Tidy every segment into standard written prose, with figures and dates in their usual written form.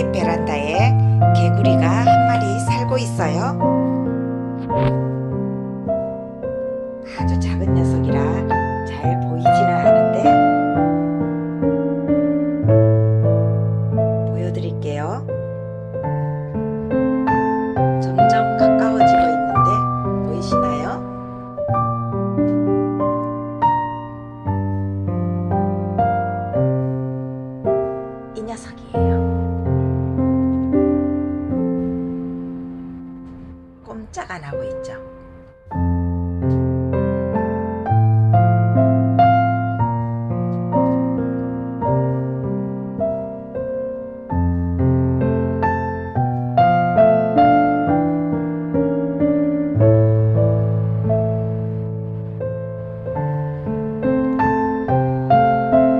집 베란다에 개구리가 한 마리 살고 있어요. 아주 작은 녀석이라 잘 보이지는 않은데 보여드릴게요. 점점 가까워지고 있는데 보이시나요? 이 녀석이에요. 꼼짝 안 하고 있죠.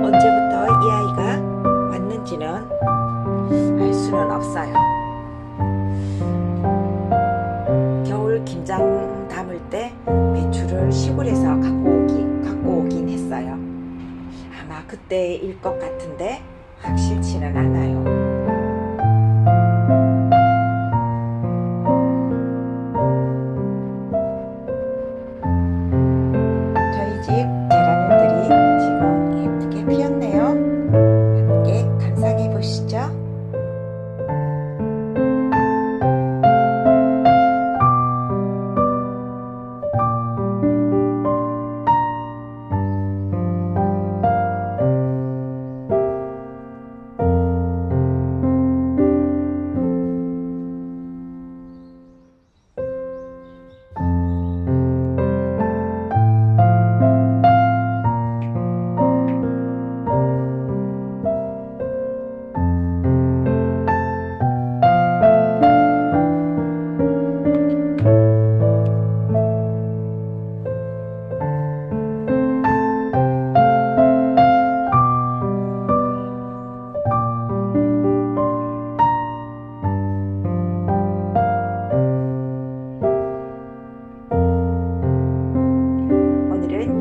언제부터 이 아이가 왔는지는 알 수는 없어요. 겨울 김장 담을 때 배추를 시골에서 갖고 오긴 했어요. 아마 그때일 것 같은데 확실치는 않아요. 저희 집 제라늄들이 지금 예쁘게 피었네요. 함께 감상해 보시죠.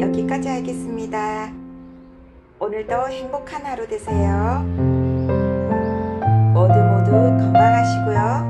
여기까지 하겠습니다. 오늘도 행복한 하루 되세요. 모두 건강하시고요.